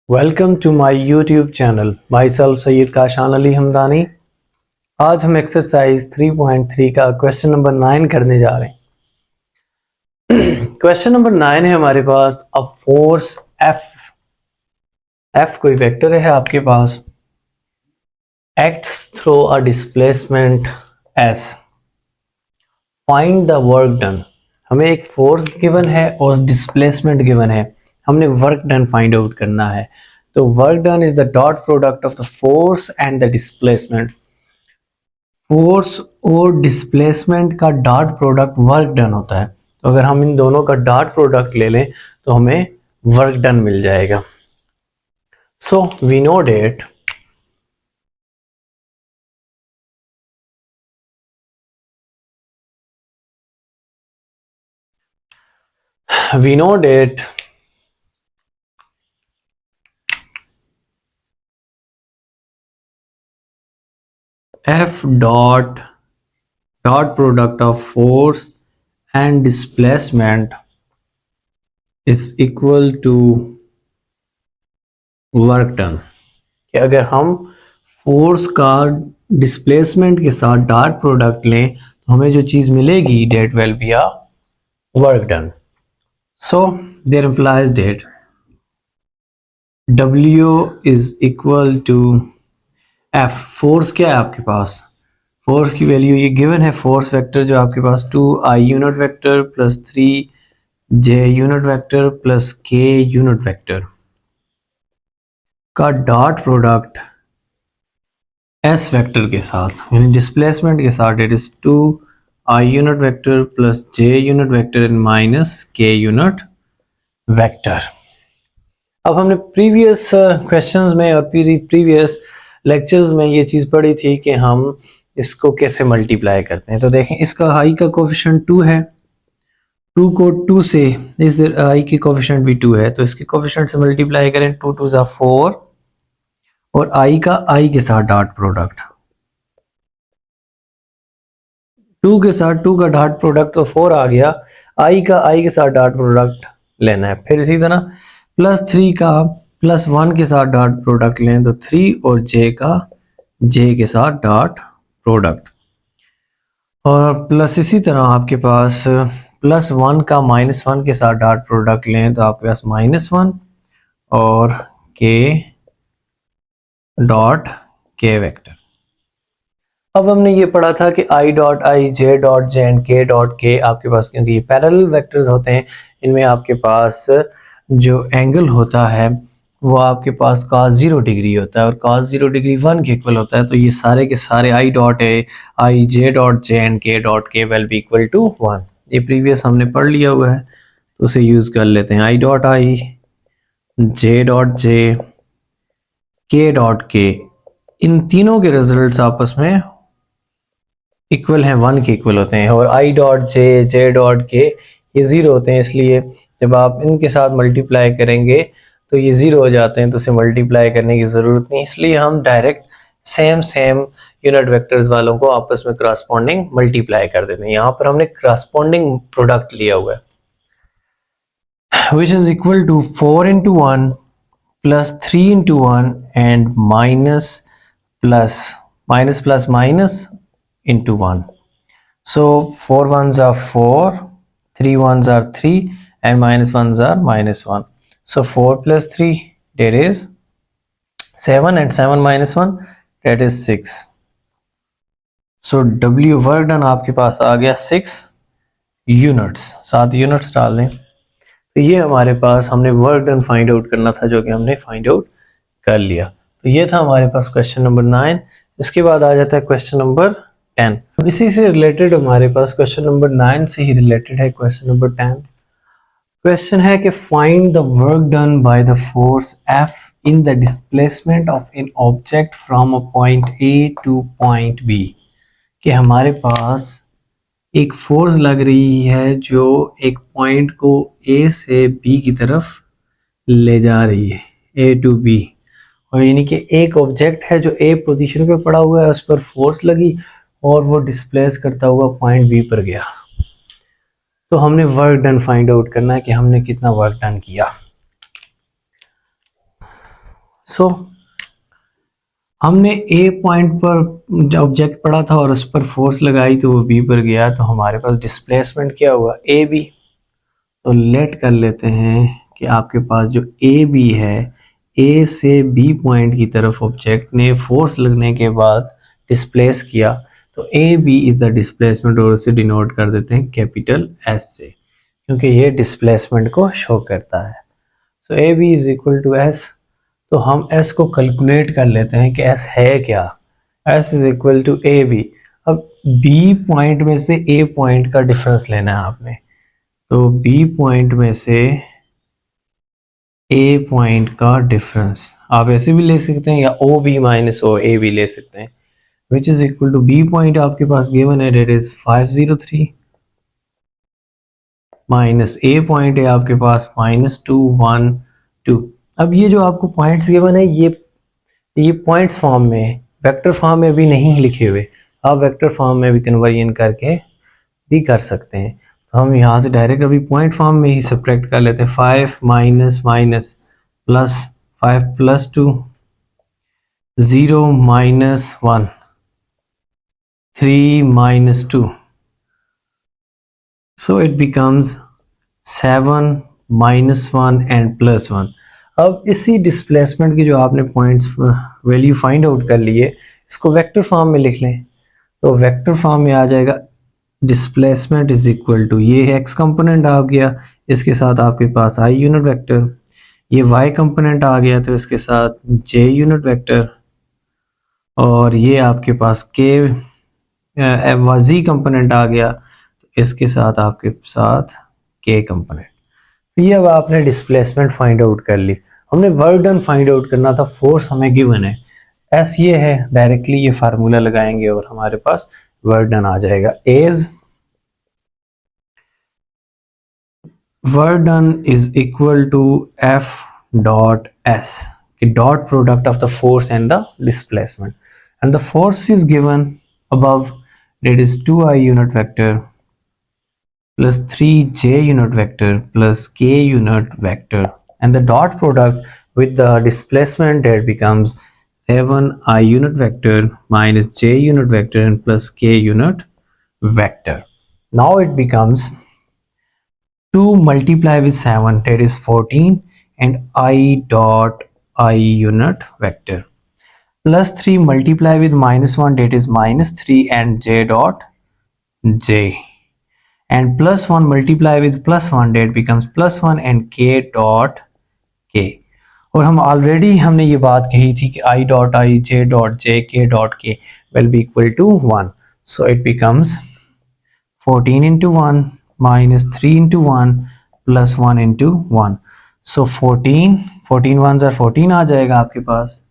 Welcome to my YouTube channel myself Syed Kashan Ali Hamdani. आज हम exercise 3.3 का क्वेश्चन नंबर 9 करने जा रहे हैं। क्वेश्चन नंबर 9 है हमारे पास अ फोर्स एफ कोई वेक्टर है आपके पास, acts through a displacement S, find the work done. हमें एक फोर्स गिवन है और डिस्प्लेसमेंट गिवन है, हमने वर्क डन फाइंड आउट करना है। तो work done is the dot product of the force and the displacement. Force और डिस्प्लेसमेंट का डॉट प्रोडक्ट वर्क डन होता है। तो अगर हम इन दोनों का डॉट प्रोडक्ट ले लें तो हमें वर्क डन मिल जाएगा। So we know that F dot product of force and displacement is equal to work done. कि अगर हम फोर्स का डिस्प्लेसमेंट के साथ डॉट प्रोडक्ट लें तो हमें जो चीज मिलेगी that will be a work done. So there implies that W is equal to F। Force क्या है आपके पास, फोर्स की वैल्यू ये गिवन है, फोर्स वेक्टर जो आपके पास 2i unit vector plus 3j unit vector plus k unit vector का डॉट प्रोडक्ट एस वेक्टर के साथ यानी डिस्प्लेसमेंट के साथ, it is 2i unit vector plus j unit vector and minus k unit vector. अब हमने प्रीवियस क्वेश्चंस में और प्रीवियस लेक्चर्स में ये चीज़ पढ़ी थी कि हम इसको कैसे मल्टीप्लाई करते हैं। तो देखें, इसका i का कोफिशिएंट 2 है, 2 को 2 से, इस i की कोफिशिएंट भी 2 है तो इसके कोफिशिएंट से मल्टीप्लाई करें, 2 2 ज़ा 4 और i का i के साथ डॉट प्रोडक्ट, 2 के साथ 2 का डॉट प्रोडक्ट तो 4 आ गया, i का i के साथ डॉट प्रोडक्ट लेना है। फिर इसी तरह प्लस 3 का प्लस 1 के साथ डॉट प्रोडक्ट लें तो 3 और j का j के साथ डॉट प्रोडक्ट, और प्लस इसी तरह आपके पास प्लस 1 का माइनस 1 के साथ डॉट प्रोडक्ट लें तो आपके पास -1 और k डॉट k वेक्टर। अब हमने ये पढ़ा था कि i dot i, j dot j and k dot k आपके पास, क्योंकि ये पैरेलल वेक्टर्स होते हैं, इनमें आपके पास जो एंगल होता है वो आपके पास cos 0 डिग्री होता है और cos 0 डिग्री 1 के इक्वल होता है। तो ये सारे के सारे i dot i, j dot j and k dot k will be equal to 1। ये प्रीवियस हमने पढ़ लिया हुआ है तो उसे यूज़ कर लेते हैं। i dot i, j dot j, k dot k, इन तीनों के रिजल्ट्स आपस में इक्वल हैं, 1 के इक्वल होते हैं, और i dot j dot k ये 0 होते हैं, इसलिए जब आप इनके साथ मल्टीप्लाई करेंगे तो ये 0 हो जाते हैं, तो उसे मल्टीप्लाई करने की ज़रूरत नहीं, इसलिए हम डायरेक्ट सेम यूनिट वेक्टर्स वालों को आपस में करस्पॉन्डिंग मल्टीप्लाई कर देते हैं। यहाँ पर हमने करस्पॉन्डिंग प्रोडक्ट लिया हुआ है, which is equal to 4 into 1 plus 3 into 1 and minus plus minus into 1. So 4 ones are 4, 3 ones are 3 and minus ones are -1. So 4 plus 3 that is 7 and 7 minus 1 that is 6. So W work done आपके पास आ गया 6 units, 7 units डाल दें तो ये हमारे पास, हमने work done find out करना था जो कि हमने फाइंड आउट कर लिया। तो ये था हमारे पास क्वेश्चन नंबर 9। इसके बाद आ जाता है क्वेश्चन नंबर 10। इसी से रिलेटेड हमारे पास क्वेश्चन नंबर 9 से ही रिलेटेड है क्वेश्चन नंबर 10। क्वेश्चन है कि find the work done by the force F in the displacement of an object from a point A two point B। कि हमारे पास एक फोर्स लग रही है जो एक पॉइंट को A से B की तरफ ले जा रही है, A टू B, और यानी कि एक ऑब्जेक्ट है जो A पोजीशन पे पड़ा हुआ है, उस पर फोर्स लगी और वो डिस्प्लेस करता हुआ पॉइंट B पर गया। तो हमने वर्क डन फाइंड आउट करना है कि हमने कितना वर्क डन किया। सो हमने ए पॉइंट पर ऑब्जेक्ट पड़ा था और उस पर फोर्स लगाई तो वो बी पर गया, तो हमारे पास डिस्प्लेसमेंट क्या हुआ, ए बी। तो लेट कर लेते हैं कि आपके पास जो ए बी है, ए से बी पॉइंट की तरफ ऑब्जेक्ट ने फोर्स लगने के बाद डिस्प्लेस किया, तो A B is the displacement और उसे डिनोट कर देते हैं कैपिटल एस से, क्योंकि ये डिस्प्लेसमेंट को शो करता है। So A B is equal to S. तो हम s को कैलकुलेट कर लेते हैं कि s है क्या। s is equal to A B. अब b पॉइंट में से a पॉइंट का डिफरेंस लेना है आपने, तो b पॉइंट में से a पॉइंट का डिफरेंस आप ऐसे भी ले सकते हैं या ओ बी माइनस ओ ए भी ले सकते हैं, which is equal to b point आपके पास गिवन है, that is 503 minus a point है आपके पास -212। अब ये जो आपको पॉइंट्स गिवन है ये पॉइंट्स फॉर्म में, वेक्टर फॉर्म में भी नहीं लिखे हुए, आप वेक्टर फॉर्म में भी कन्वर्जन करके भी कर सकते हैं। तो हम यहाँ से डायरेक्ट अभी पॉइंट फॉर्म में ही सब्ट्रैक्ट कर लेते हैं। 5 minus minus plus 5 plus 2 0 minus 1 3 minus 2, so it becomes 7 minus 1 and plus 1। अब इसी डिस्प्लेसमेंट की जो आपने पॉइंट्स वैल्यू फाइंड आउट कर लिए, इसको वेक्टर फॉर्म में लिख लें, तो वेक्टर फॉर्म में आ जाएगा डिस्प्लेसमेंट इज इक्वल टू, ये एक्स कंपोनेंट आ गया, इसके साथ आपके पास आई यूनिट वेक्टर, ये वाई कंपोनेंट आ गया तो इसके साथ जे यूनिट वेक्टर, और ये आपके पास के जी कंपोनेंट आ गया तो इसके साथ आपके साथ के कंपोनेंट। तो ये अब आपने डिस्प्लेसमेंट फाइंड आउट कर ली। हमने वर्क डन फाइंड आउट करना था, फोर्स हमें गिवन है, एस ये है, डायरेक्टली ये फार्मूला लगाएंगे और हमारे पास वर्क डन आ जाएगा। As work done is equal to F dot S, dot product of the force and the displacement, and the force is given above, that is 2i unit vector plus 3j unit vector plus k unit vector, and the dot product with the displacement, that becomes 7i unit vector minus j unit vector and plus k unit vector. Now it becomes 2 multiply with 7, that is 14, and I dot I unit vector, plus 3 multiply with -1, that is -3 and j dot j, and plus 1 multiply with +1, that becomes +1 and k dot k। और हम already हमने ये बात कही थी कि I dot I, j dot j, k dot k will be equal to 1, so it becomes 14 into 1 minus 3 into 1 plus 1 into 1, so 14 ones are 14 आ जाएगा आपके पास,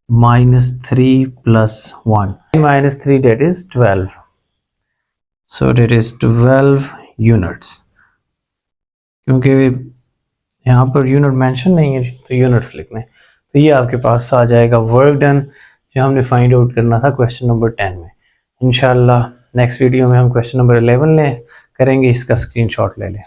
-3 plus 1 -3, that is 12, so that is 12 units। क्योंकि यहाँ per unit mention नहीं है तो units लिखने, तो ये आपके पास आ जाएगा वर्क डन जो हमने फाइंड आउट करना था क्वेश्चन नंबर 10 में। इंशाल्लाह नेक्स्ट वीडियो में हम क्वेश्चन नंबर 11 करेंगे, इसका स्क्रीनशॉट ले लें।